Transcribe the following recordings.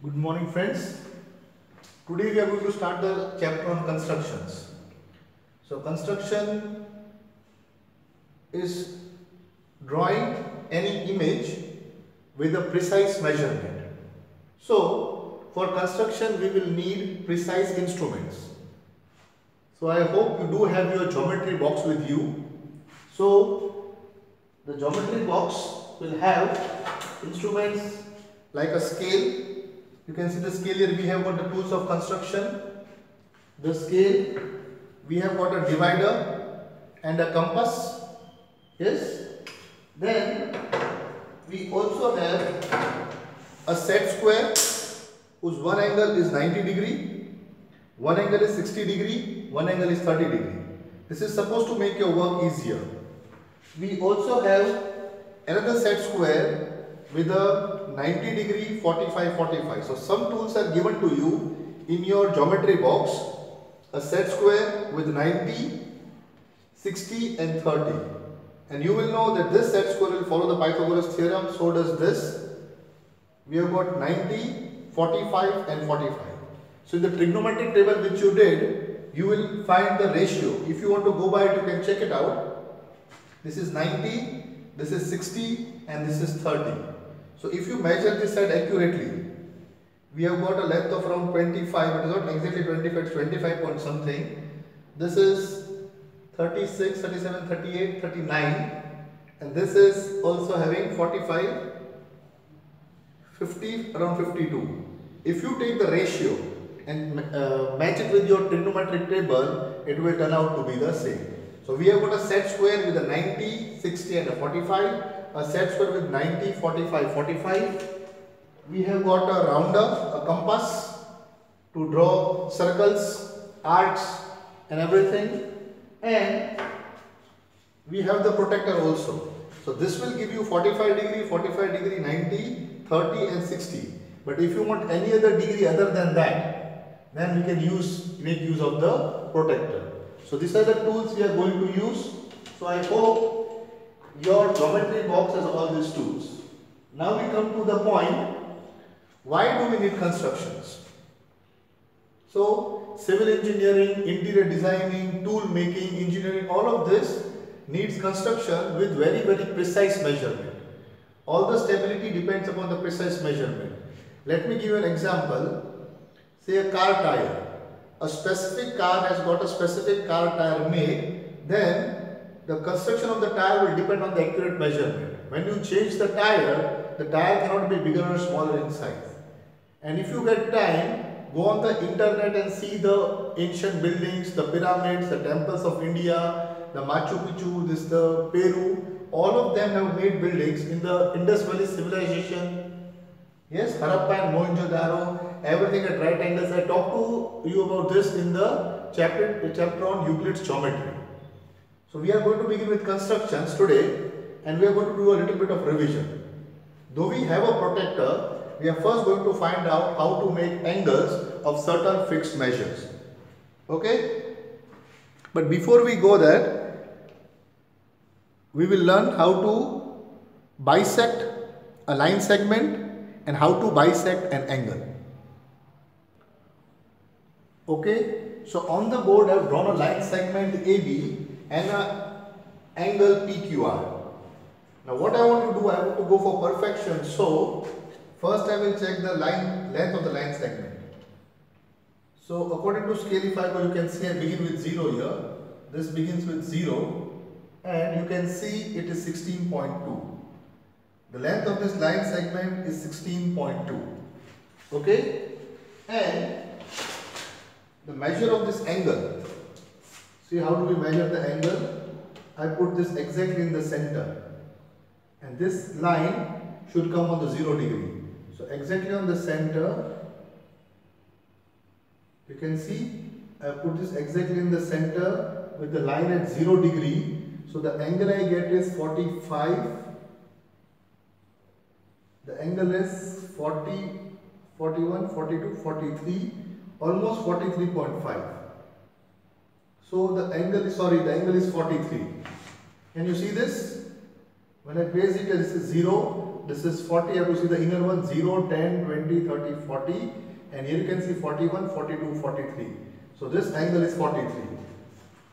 Good morning friends. Today we are going to start the chapter on constructions. So construction is drawing any image with a precise measurement. So for construction we will need precise instruments. So I hope you do have your geometry box with you. So the geometry box will have instruments like a scale. You can see the scale here. We have got the tools of construction, the scale, we have got a divider and a compass. Yes. Then we also have a set square whose one angle is 90 degree, one angle is 60 degree, one angle is 30 degree. This is supposed to make your work easier. We also have another set square with a 90 degree, 45, 45. So some tools are given to you in your geometry box. A set square with 90, 60 and 30. And you will know that this set square will follow the Pythagoras theorem. So does this. We have got 90, 45 and 45. So in the trigonometric table which you did, you will find the ratio. If you want to go by it, you can check it out. This is 90, this is 60 and this is 30. So if you measure this side accurately, we have got a length of around 25, it is not exactly 25, it's 25 point something. This is 36, 37, 38, 39 and this is also having 45, 50, around 52. If you take the ratio and match it with your trigonometric table, it will turn out to be the same. So we have got a set square with a 90, 60 and a 45. A set square with 90, 45, 45. We have got a rounder, a compass to draw circles, arcs and everything. And we have the protector also. So this will give you 45 degree, 45 degree, 90, 30 and 60. But if you want any other degree other than that, then we can make use of the protector. So these are the tools we are going to use. So I hope your geometry box has all these tools. Now we come to the point, why do we need constructions? So civil engineering, interior designing, tool making, engineering, all of this needs construction with very precise measurement. All the stability depends upon the precise measurement. Let me give you an example. Say a car tire. A specific car has got a specific car tire made, then the construction of the tire will depend on the accurate measurement. When you change the tire cannot be bigger or smaller in size. And if you get time, go on the internet and see the ancient buildings, the pyramids, the temples of India, the Machu Picchu, the Peru, all of them have made buildings in the Indus Valley civilization. Yes, Harappa and Mohenjo-daro, everything at right angles. I talked to you about this in the chapter on Euclid's geometry. So we are going to begin with constructions today and we are going to do a little bit of revision. Though we have a protector, we are first going to find out how to make angles of certain fixed measures. Okay? But before we go there, we will learn how to bisect a line segment and how to bisect an angle. Okay? So on the board I have drawn a line segment AB and an angle PQR. Now what I want to do, I want to go for perfection. So first I will check the length of the line segment. So according to scale, if I go, you can see I begin with 0 here. This begins with 0 and you can see it is 16.2. The length of this line segment is 16.2. Okay? And the measure of this angle. See, how do we measure the angle? I put this exactly in the center and this line should come on the 0 degree. So exactly on the center, you can see I put this exactly in the center with the line at 0 degree. So the angle I get is 45. The angle is 40, 41, 42, 43, almost 43.5. So the angle is 43. Can you see this? When I place it, this is 0, this is 40, you have to see the inner one, 0, 10, 20, 30, 40, and here you can see 41, 42, 43. So this angle is 43.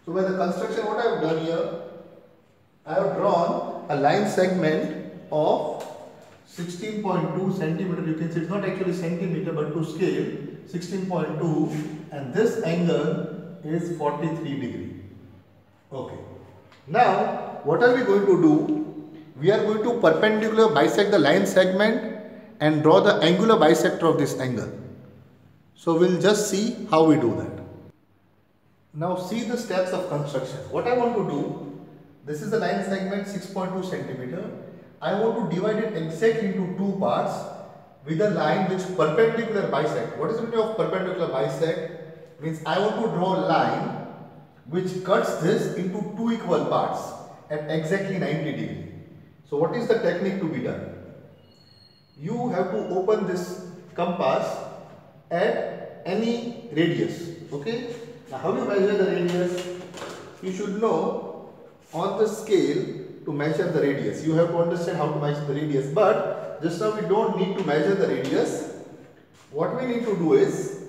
So by the construction, what I have done here, I have drawn a line segment of 16.2 centimeter. You can see it's not actually centimeter but to scale 16.2, and this angle is 43 degree. Okay. Now what are we going to do? We are going to perpendicular bisect the line segment and draw the angular bisector of this angle. So we'll just see how we do that. Now see the steps of construction. What I want to do, this is the line segment 6.2 centimeter. I want to divide it exactly into two parts with a line which perpendicular bisect. What is the meaning of perpendicular bisect? Means I want to draw a line which cuts this into two equal parts at exactly 90 degree. So what is the technique to be done? You have to open this compass at any radius. Okay. Now how you measure the radius? You should know on the scale to measure the radius. You have to understand how to measure the radius. But just now we don't need to measure the radius. What we need to do is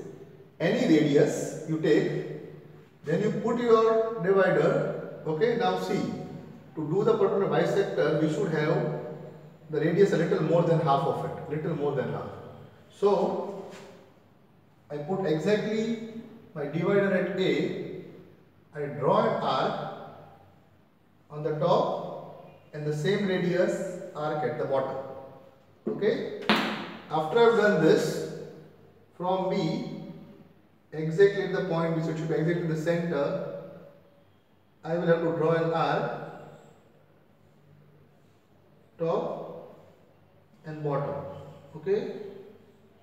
any radius you take, then you put your divider. Okay, now see, to do the perpendicular bisector, we should have the radius a little more than half of it. Little more than half. So I put exactly my divider at A, I draw an arc on the top and the same radius arc at the bottom. Okay. After I have done this, from B, exactly at the point which should be exactly in the center, I will have to draw an arc, top and bottom. Okay.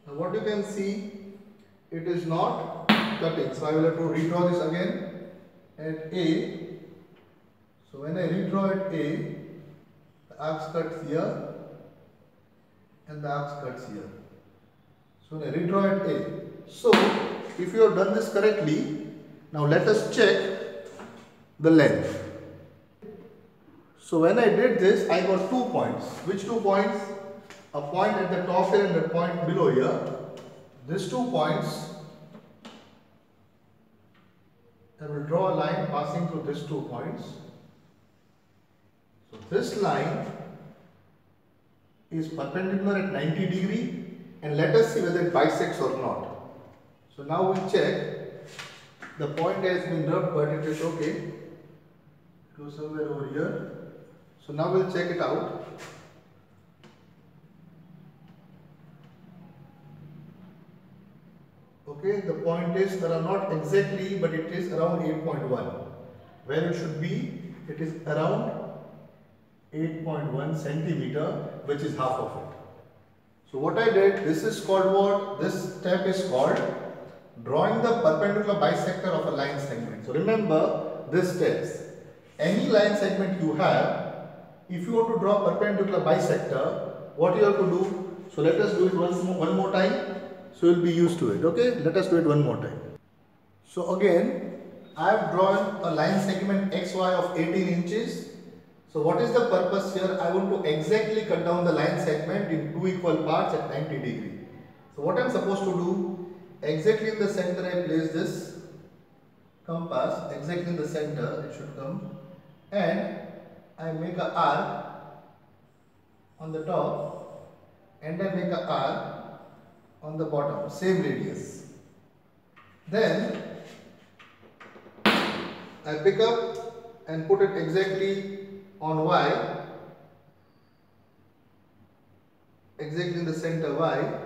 Now what you can see, it is not cutting, so I will have to redraw this again at A. So when I redraw at A, the arc cuts here and the arc cuts here. So when I redraw at A, so if you have done this correctly, now let us check the length. So when I did this, I got 2 points. Which 2 points? A point at the top here and a point below here. These 2 points, I will draw a line passing through these 2 points. So this line is perpendicular at 90 degree, and let us see whether it bisects or not. So now we check. The point has been rubbed, but it is okay. It goes somewhere over here. So now we'll check it out. Okay, the point is there are not exactly, but it is around 8.1. Where it should be, it is around 8.1 centimeter, which is half of it. So what I did, this is called what? This step is called drawing the perpendicular bisector of a line segment. So remember these steps. Any line segment you have, if you want to draw perpendicular bisector, what you have to do? So let us do it one more time. So you will be used to it. Okay, let us do it one more time. So again, I have drawn a line segment XY of 18 inches. So what is the purpose here? I want to exactly cut down the line segment in two equal parts at 90 degree. So what I am supposed to do? Exactly in the center I place this compass. Exactly in the center it should come, and I make an arc on the top, and I make an arc on the bottom, same radius. Then I pick up and put it exactly on Y, exactly in the center Y.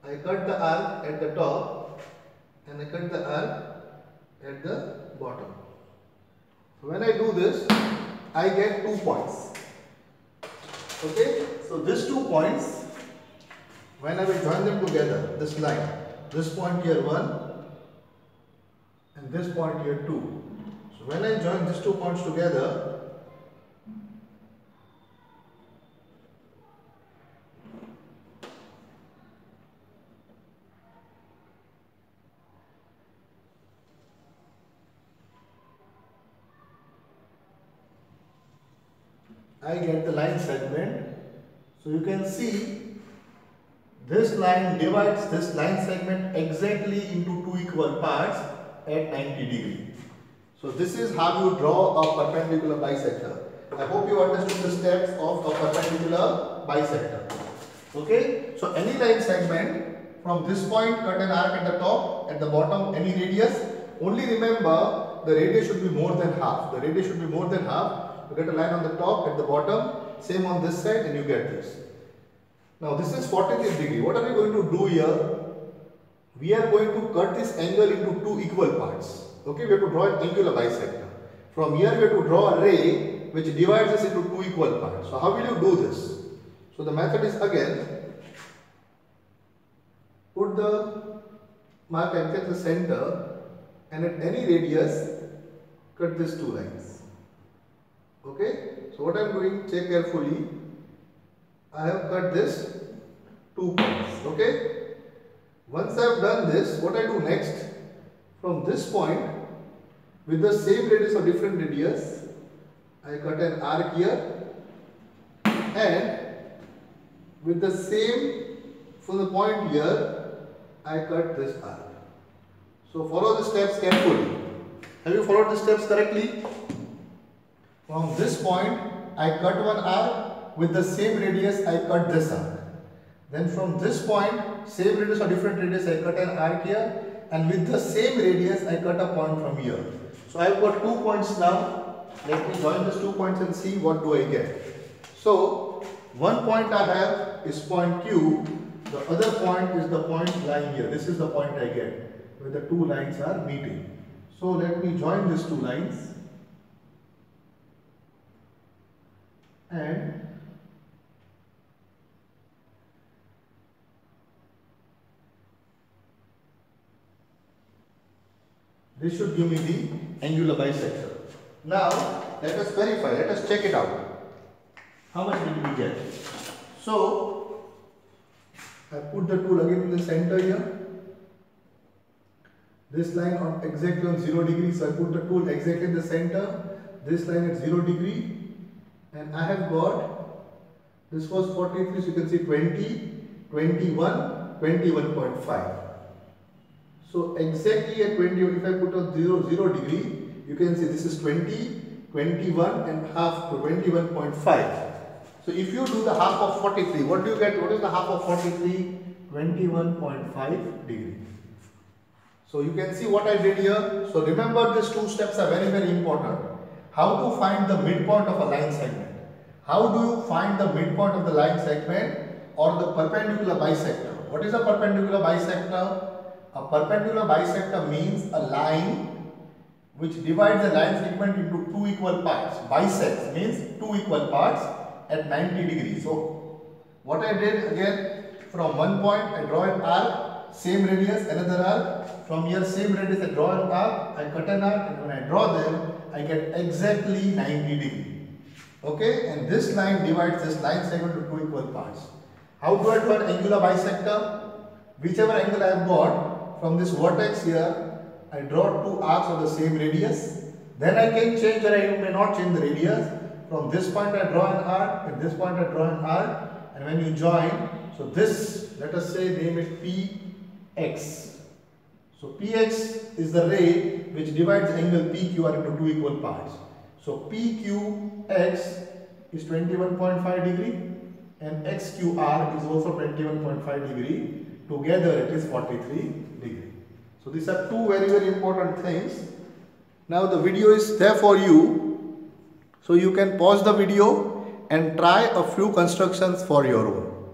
I cut the arc at the top and I cut the arc at the bottom. So when I do this, I get 2 points. Okay, so these 2 points, when I will join them together, this line, this point here 1 and this point here 2. So when I join these 2 points together, I get the line segment So you can see this line divides this line segment exactly into two equal parts at 90 degree. So this is how you draw a perpendicular bisector. I hope you understood the steps of a perpendicular bisector. Okay, so any line segment from this point cut an arc at the top, at the bottom any radius. Only remember the radius should be more than half. The radius should be more than half. You get a line on the top, at the bottom, same on this side, and you get this. Now this is 43 degree. What are we going to do here? We are going to cut this angle into two equal parts. Okay, we have to draw an angular bisector. From here we have to draw a ray which divides this into two equal parts. So how will you do this? So the method is again, put the mark at the center and at any radius cut these two lines. Okay, so what I am doing, check carefully. I have cut this 2 points. Okay, once I have done this, what I do next, from this point with the same radius or different radius, I cut an arc here, and with the same from the point here, I cut this arc. So follow the steps carefully. Have you followed the steps correctly? From this point, I cut one arc, with the same radius, I cut this arc. Then from this point, same radius or different radius, I cut an arc here, and with the same radius, I cut a point from here. So I have got 2 points now. Let me join these 2 points and see what do I get. So one point I have is point Q. The other point is the point lying here. This is the point I get where the two lines are meeting. So let me join these two lines. And this should give me the angular bisector. Now let us verify, let us check it out. How much did we get? So I put the tool again in the center here. This line on exactly on 0 degree, so I put the tool exactly in the center. This line at 0 degree, and I have got, this was 43, so you can see 20, 21, 21.5. So exactly at 20, if I put on 0 degree, you can see this is 20, 21 and half to 21.5. So if you do the half of 43, what do you get? What is the half of 43? 21.5 degree. So you can see what I did here. So remember, these two steps are very, very important. How to find the midpoint of a line segment? How do you find the midpoint of the line segment or the perpendicular bisector? What is a perpendicular bisector? A perpendicular bisector means a line which divides the line segment into two equal parts. Bisects means two equal parts at 90 degrees. So what I did again, from one point I draw an arc, same radius, another arc. From here same radius I draw an arc, I cut an arc, and when I draw them I get exactly 90 degree. Okay, and this line divides this line segment into two equal parts. How do I do an angular bisector? Whichever angle I have got from this vertex here, I draw two arcs of the same radius. Then I can change, or I may not change the radius. From this point I draw an arc, at this point I draw an arc, and when you join, so this, let us say name it Px. So Px is the ray which divides angle PQR into two equal parts. So PQx is 21.5 degree and XQR is also 21.5 degree. Together it is 43 degree. So these are two very, very important things. Now the video is there for you. So you can pause the video and try a few constructions for your own.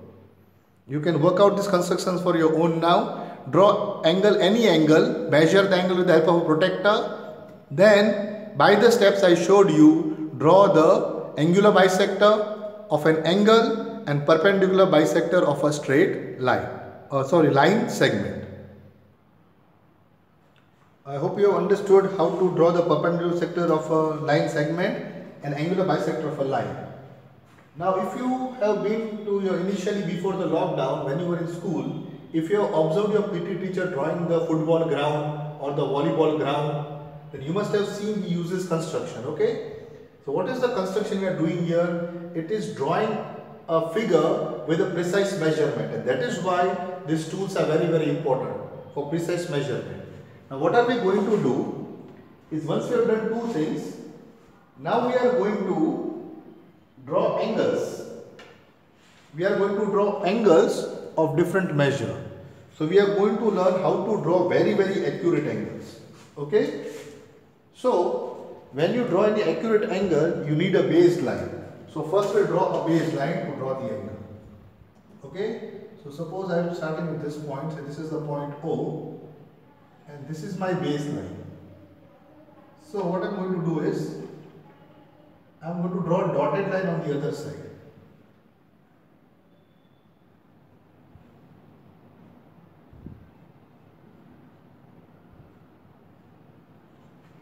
You can work out these constructions for your own now. Draw angle, any angle, measure the angle with the help of a protractor. Then by the steps I showed you, draw the angular bisector of an angle and perpendicular bisector of a straight line. Line segment. I hope you have understood how to draw the perpendicular sector of a line segment and angular bisector of a line. Now if you have been to your initially before the lockdown, when you were in school, if you have observed your PT teacher drawing the football ground or the volleyball ground, then you must have seen he uses construction, okay? So what is the construction we are doing here? It is drawing a figure with a precise measurement, and that is why these tools are very important for precise measurement. Now what are we going to do is, once we have done two things, now we are going to draw angles. We are going to draw angles of different measure. So we are going to learn how to draw very accurate angles. Okay? So when you draw any accurate angle, you need a baseline. So first we'll draw a baseline to draw the angle. Okay? So suppose I am starting with this point. So this is the point O, and this is my baseline. So what I am going to do is, I am going to draw a dotted line on the other side.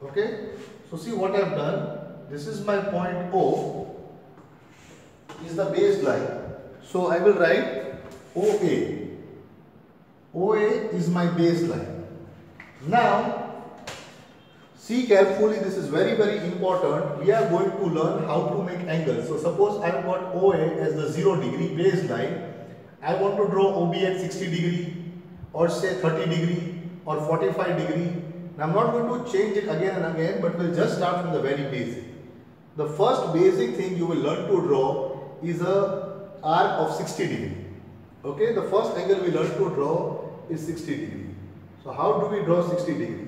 Okay, so see what I have done. This is my point O, is the baseline. So I will write OA. OA is my baseline. Now, see carefully, this is very important. We are going to learn how to make angles. So suppose I have got OA as the 0 degree baseline. I want to draw OB at 60 degree, or say 30 degree, or 45 degree. Now I am not going to change it again and again, but we'll just start from the very basic. The first basic thing you will learn to draw is a arc of 60 degree. Okay, the first angle we learn to draw is 60 degree. So how do we draw 60 degree?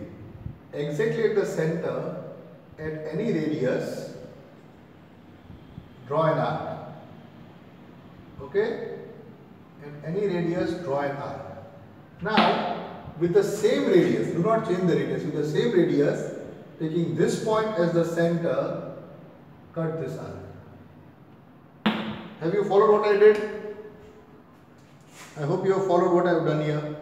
Exactly at the center, at any radius, draw an arc. Okay, at any radius, draw an arc. Now, with the same radius, do not change the radius, with the same radius, taking this point as the center, cut this arc. Have you followed what I did? I hope you have followed what I have done here.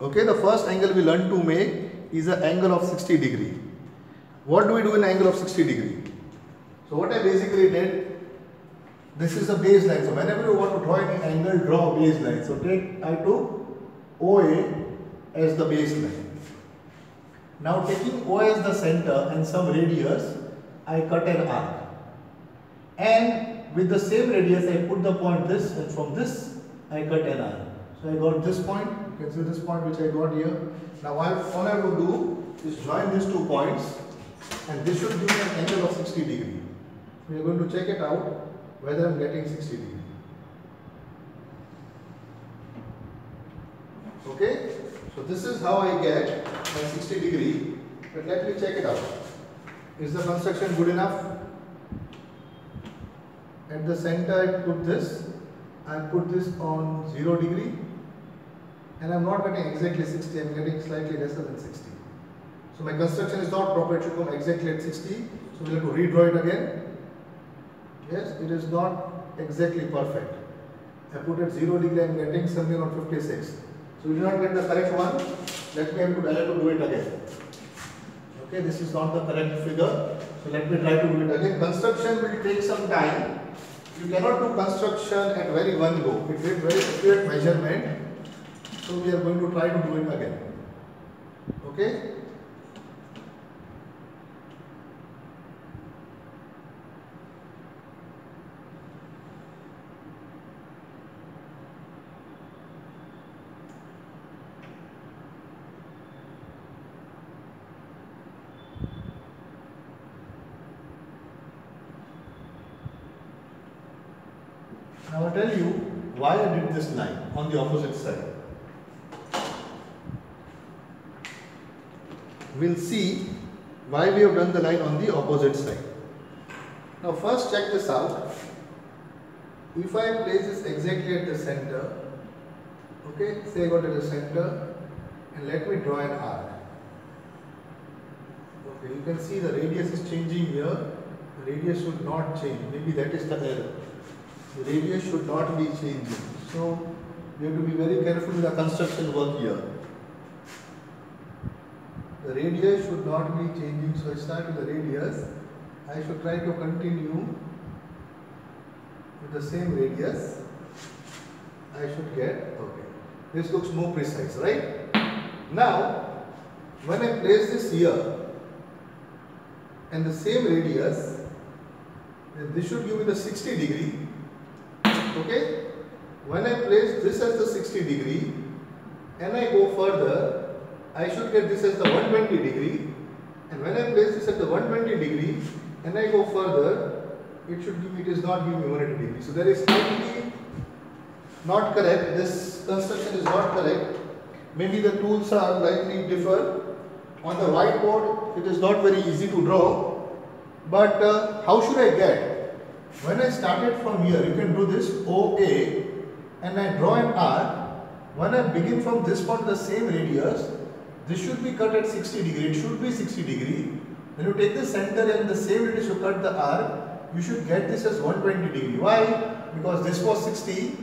Okay, the first angle we learn to make is an angle of 60 degree. What do we do in angle of 60 degree? So what I basically did, this is a baseline. So whenever you want to draw any angle, draw a baseline. So I took OA as the baseline. Now taking OA as the center and some radius, I cut an arc. And with the same radius, I put the point this, and from this, I cut an arc. So I got this point, you can see this point which I got here. Now all I have to do is join these 2 points, and this should give me an angle of 60 degree. We are going to check it out whether I am getting 60 degree. Okay, so this is how I get my 60 degree, but let me check it out. Is the construction good enough? At the center I put this, I put this on 0 degree, and I am not getting exactly 60, I am getting slightly lesser than 60. So my construction is not proper, it should come exactly at 60, so we have to redraw it again. Yes, it is not exactly perfect. I put at 0 degree, I am getting something on 56. So we do not get the correct one. Let me have to do it again. Okay, this is not the correct figure. So let me try to do it again. Construction will take some time. You cannot do construction at very one go. It needs very accurate measurement. So we are going to try to do it again. Okay. Now I will tell you why I did this line on the opposite side. We will see why we have done the line on the opposite side. Now first check this out. If I place this exactly at the center, okay, say I got at the center, and let me draw an arc. Okay, you can see the radius is changing here. The radius should not change. Maybe that is the error. The radius should not be changing. So we have to be very careful with the construction work here. The radius should not be changing. So I start with the radius. I should try to continue with the same radius. I should get, okay. This looks more precise, right? Now, when I place this here and the same radius, then this should give me the 60 degree. Okay, when I place this as the 60 degree and I go further, I should get this as the 120 degree, and when I place this at the 120 degree and I go further, it is not giving me 180 degree. So there is slightly not correct. This construction is not correct. Maybe the tools are slightly differ. On the whiteboard, it is not very easy to draw. But how should I get? When I started from here, you can do this OA and I draw an arc. When I begin from this point, the same radius, this should be cut at 60 degree. It should be 60 degree. When you take the center and the same radius you cut the arc, you should get this as 120 degree. Why? Because this was 60.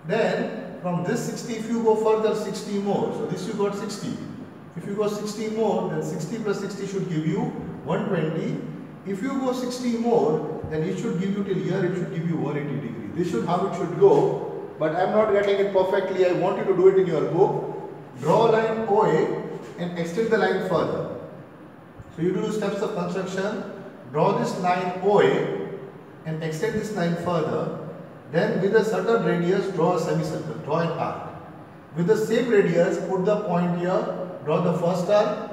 Then from this 60, if you go further 60 more, so this you got 60. If you go 60 more, then 60 plus 60 should give you 120. If you go 60 more, then it should give you till here, it should give you 180 degree. This should how it should go, but I am not getting it perfectly. I want you to do it in your book. Draw a line OA and extend the line further. So you do the steps of construction. Draw this line OA and extend this line further. Then with a certain radius, draw a semicircle, draw an arc. With the same radius, put the point here, draw the first arc,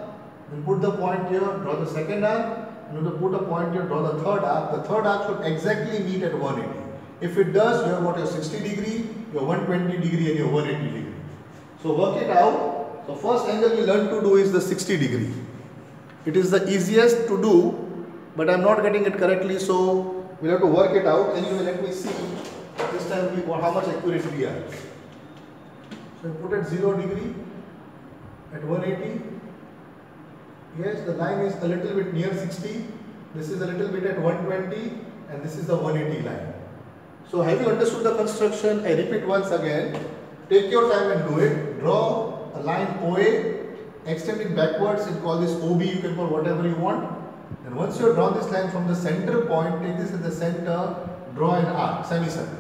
then put the point here, draw the second arc, and when you put a point here, draw the third arc. The third arc should exactly meet at 180. If it does, you have got your 60 degree, your 120 degree and your 180 degree. So work it out. The first angle we learn to do is the 60 degree. It is the easiest to do, but I am not getting it correctly, so we'll have to work it out. Anyway, let me see this time how much accurate we are. So put at 0 degree at 180. Yes, the line is a little bit near 60. This is a little bit at 120 and this is the 180 line. So have you understood the construction? I repeat once again. Take your time and do it. Draw a line OA, extend it backwards and call this OB, you can call whatever you want. And once you have drawn this line from the center point, take this at the center, draw an arc, semicircle.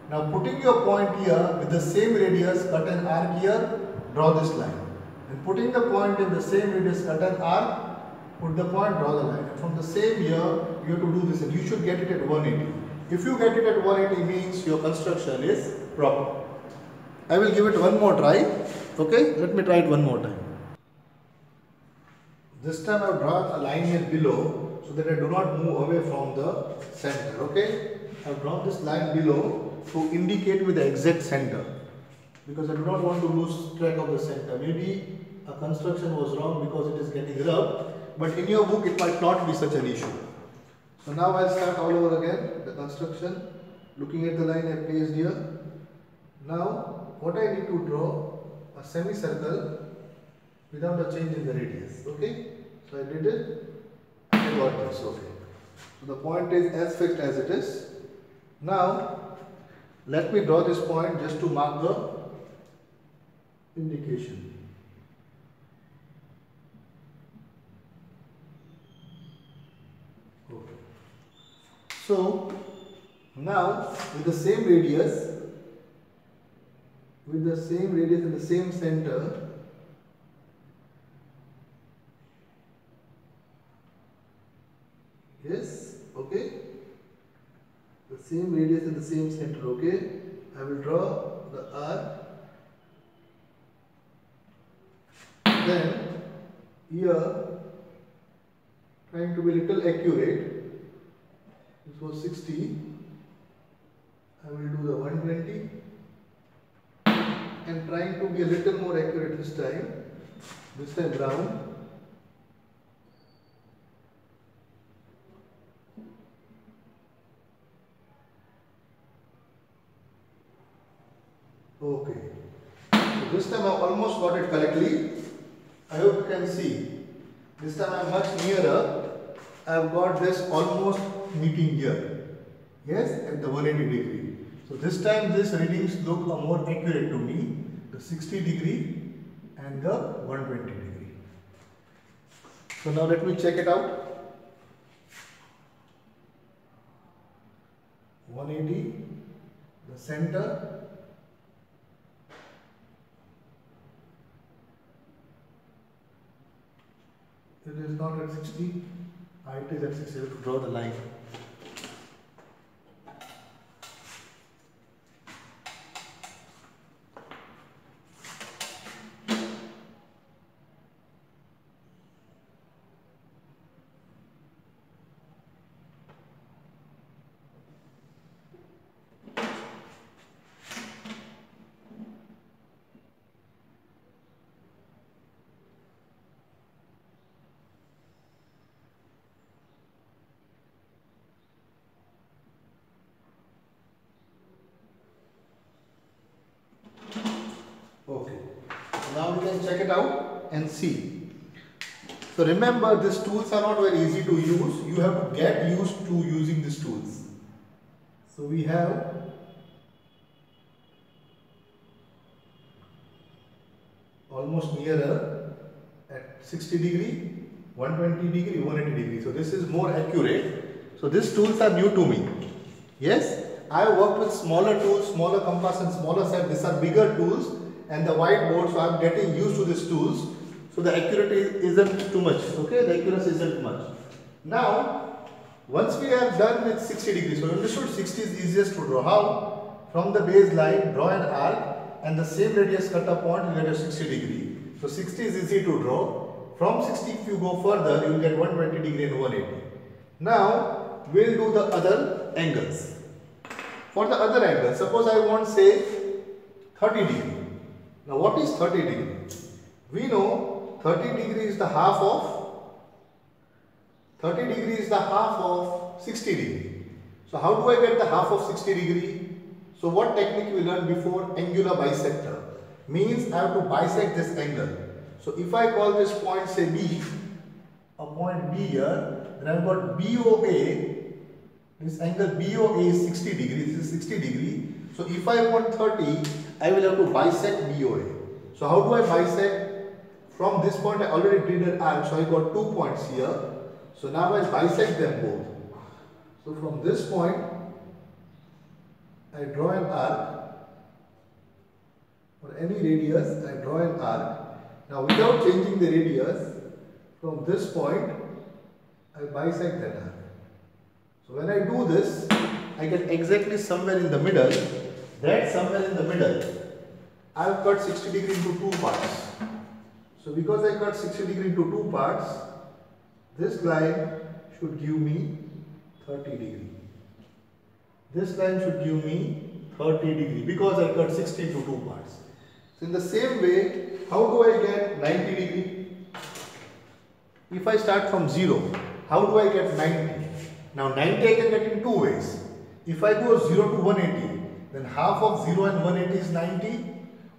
Now putting your point here with the same radius, cut an arc here, draw this line. And putting the point with the same radius, cut an arc, put the point, draw the line. And from the same here, you have to do this and you should get it at 180. If you get it at 180 means your construction is proper. I will give it one more try. Okay, let me try it one more time. This time I have drawn a line here below so that I do not move away from the center. Okay, I have drawn this line below to indicate with the exact center because I do not want to lose track of the center. Maybe a construction was wrong because it is getting rubbed, but in your book it might not be such an issue. So now I'll start all over again the construction, looking at the line I placed here. Now what I need to draw a semicircle without a change in the radius. Okay, so I did it and I got this. Okay, so the point is as fixed as it is. Now let me draw this point just to mark the indication. Okay. So now with the same radius and the same center, yes, okay, the same radius and the same center, okay, I will draw the arc. Then here, trying to be little accurate, this was 60, I will do the 120 and trying to be a little more accurate this time round. Okay, so this time I almost got it correctly. I hope you can see. This time I am much nearer. I have got this almost meeting here. Yes, at the 180 degree. So this time these readings look more accurate to me. The 60 degree and the 120 degree. So now let me check it out. 180, the center. It is not at 60, it is at 60, to draw the line. Now we can check it out and see. So remember, these tools are not very easy to use. You have to get used to using these tools. So we have almost nearer at 60 degree, 120 degree, 180 degree. So this is more accurate. So these tools are new to me. Yes, I worked with smaller tools, smaller compass and smaller set. These are bigger tools and the whiteboard. So I am getting used to these tools. So the accuracy isn't too much. Okay, the accuracy isn't much. Now, once we are done with 60 degrees, so you understood 60 is easiest to draw. How? From the baseline, draw an arc and the same radius cut a point, you get a 60 degree. So 60 is easy to draw. From 60, if you go further, you will get 120 degree and 180. Now, we will do the other angles. For the other angle, suppose I want say 30 degree. Now, what is 30 degree? We know 30 degree is the half of 60 degree. So how do I get the half of 60 degree? So what technique we learned before? Angular bisector. Means I have to bisect this angle. So if I call this point say B, a point B here, then I have got BOA. This angle BOA is 60 degree. This is 60 degree. So if I want 30, I will have to bisect BOA. So how do I bisect? From this point I already did an arc, so I got 2 points here. So now I bisect them both. So from this point I draw an arc, for any radius I draw an arc. Now without changing the radius, from this point I bisect that arc. So when I do this, I get exactly somewhere in the middle. That somewhere in the middle, I have cut 60 degree into 2 parts. So because I cut 60 degree into 2 parts, this line should give me 30 degree. This line should give me 30 degree because I cut 60 into 2 parts. So in the same way, how do I get 90 degree? If I start from 0, how do I get 90? Now 90 I can get in 2 ways. If I go 0 to 180, then half of 0 and 180 is 90.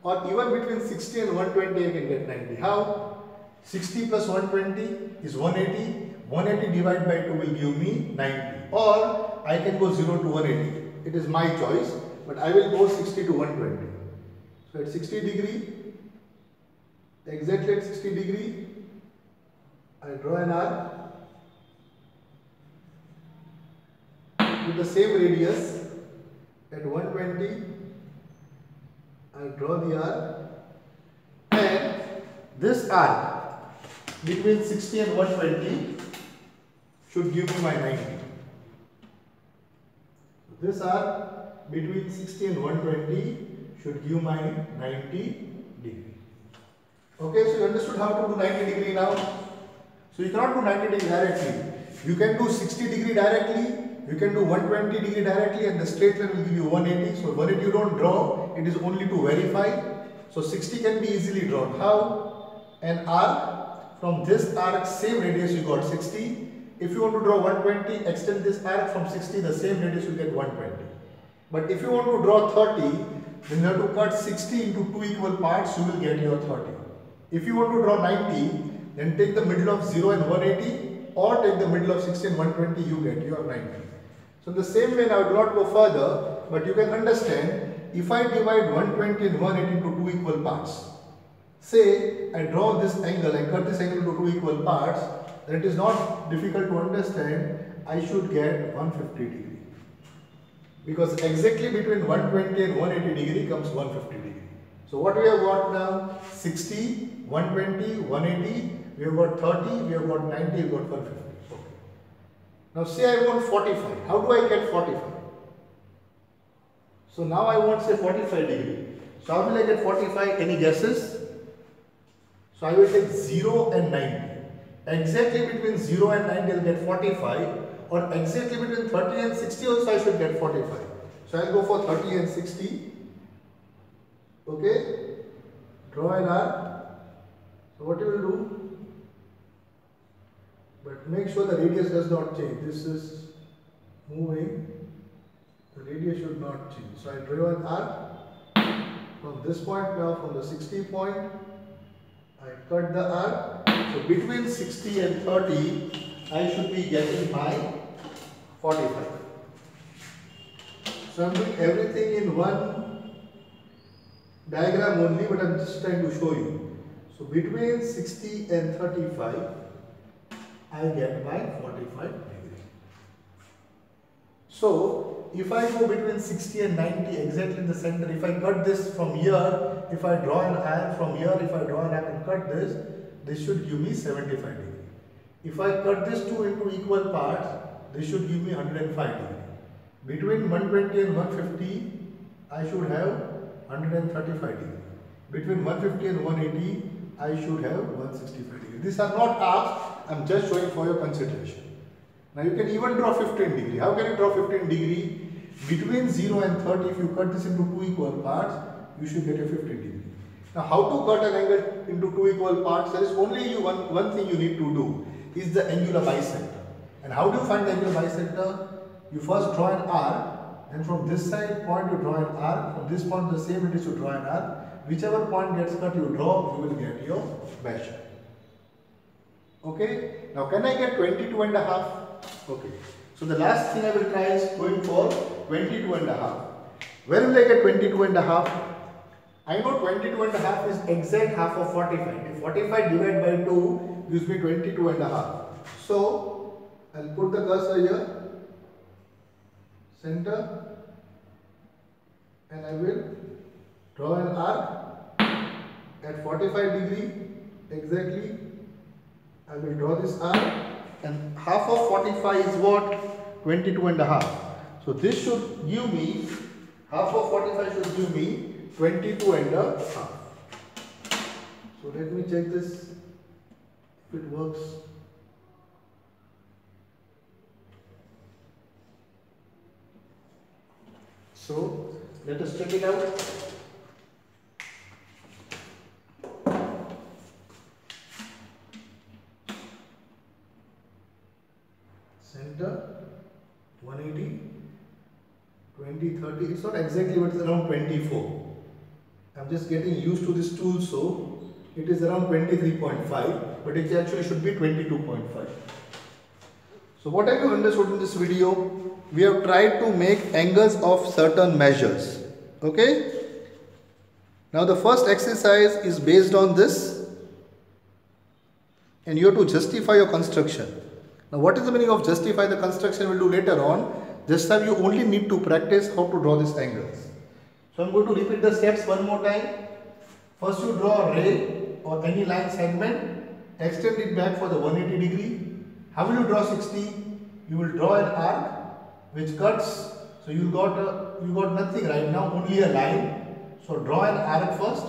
Or even between 60 and 120 I can get 90. How? 60 plus 120 is 180. 180 divided by 2 will give me 90. Or I can go 0 to 180. It is my choice. But I will go 60 to 120. So at 60 degree, exactly at 60 degree, I draw an arc with the same radius. At 120, I draw the arc, and this arc between 60 and 120 should give me my 90. This arc between 60 and 120 should give my 90 degree. Okay, so you understood how to do 90 degree now? So you cannot do 90 degree directly. You can do 60 degree directly. You can do 120 degree directly, and the straight line will give you 180. So 180 you don't draw, it is only to verify. So 60 can be easily drawn. How? An arc, from this arc same radius you got 60. If you want to draw 120, extend this arc from 60, the same radius you get 120. But if you want to draw 30, then you have to cut 60 into 2 equal parts, you will get your 30. If you want to draw 90, then take the middle of 0 and 180, or take the middle of 60 and 120, you get your 90. So in the same way, I would not go further, but you can understand, if I divide 120 and 180 into 2 equal parts, say I draw this angle, I cut this angle into 2 equal parts, then it is not difficult to understand, I should get 150 degree. Because exactly between 120 and 180 degree comes 150 degree. So what we have got now? 60, 120, 180, we have got 30, we have got 90, we have got 150. Okay. Now say I want 45. How do I get 45? So now I want say 45 degree. So how will I get 45? Any guesses? So I will take 0 and 90. Exactly between 0 and 90 I will get 45, or exactly between 30 and 60 also I should get 45. So I will go for 30 and 60. Okay. Draw an arc. So what you will do? But make sure the radius does not change. This is moving. The radius should not change. So I draw an arc from this point now, from the 60 point. I cut the arc. So between 60 and 30, I should be getting my 45. So I am doing everything in one diagram only, but I am just trying to show you. So between 60 and 35, I get my 45 degree. So if I go between 60 and 90 exactly in the center, if I cut this from here, if I draw an arc from here, if I draw an arc and cut this should give me 75 degree. If I cut this two into equal parts, this should give me 105 degree. Between 120 and 150, I should have 135 degree. Between 150 and 180, I should have 165 degree. These are not arcs, I am just showing for your consideration. Now you can even draw 15 degree. How can you draw 15 degree? Between 0 and 30, if you cut this into two equal parts, you should get a 15 degree. Now how to cut an angle into two equal parts? There is only one thing you need to do, is the angular bisector. And how do you find the angular bisector? You first draw an arc, and from this side point you draw an arc, from this point the same it is you draw an arc. Whichever point gets cut you draw, you will get your measure. Okay, now can I get 22 and a half? Okay, so the last thing I will try is going for 22 and a half. Where will I get 22 and a half? I know 22 and a half is exact half of 45. If 45 divided by 2 gives me 22 and a half. So I'll put the cursor here, center, and I will draw an arc at 45 degree exactly. I will draw this arc, and half of 45 is what? 22 and a half. So this should give me, half of 45 should give me 22 and a half. So let me check this if it works. So let us check it out. Center 180, 20, 30. It's not exactly, but it's around 24. I'm just getting used to this tool, so it is around 23.5, but it actually should be 22.5. So what have you understood in this video? We have tried to make angles of certain measures. Okay? Now the first exercise is based on this, and you have to justify your construction. Now what is the meaning of justify the construction? We'll do later on. This time you only need to practice how to draw these angles. So I'm going to repeat the steps one more time. First you draw a ray or any line segment, extend it back for the 180 degree. How will you draw 60? You will draw an arc which cuts. So you got nothing right now, only a line. So draw an arc first,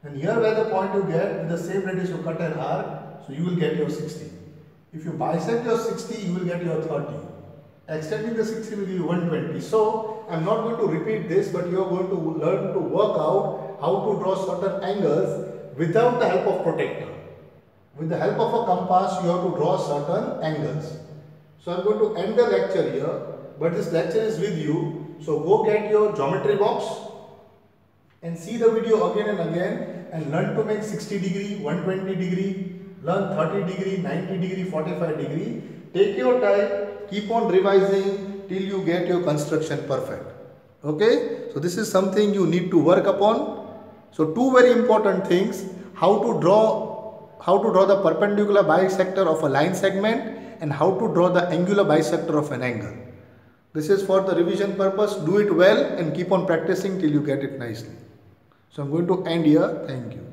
and here where the point you get, with the same radius you cut an arc, so you will get your 60. If you bisect your 60, you will get your 30. Extending the 60 will give you 120. So I am not going to repeat this, but you are going to learn to work out how to draw certain angles without the help of protractor. With the help of a compass, you have to draw certain angles. So I am going to end the lecture here, but this lecture is with you. So go get your geometry box and see the video again and again, and learn to make 60 degree, 120 degree, learn 30 degree, 90 degree, 45 degree. Take your time, keep on revising till you get your construction perfect. Okay? So this is something you need to work upon. So two very important things: how to draw the perpendicular bisector of a line segment, and how to draw the angular bisector of an angle. This is for the revision purpose. Do it well and keep on practicing till you get it nicely. So I'm going to end here. Thank you.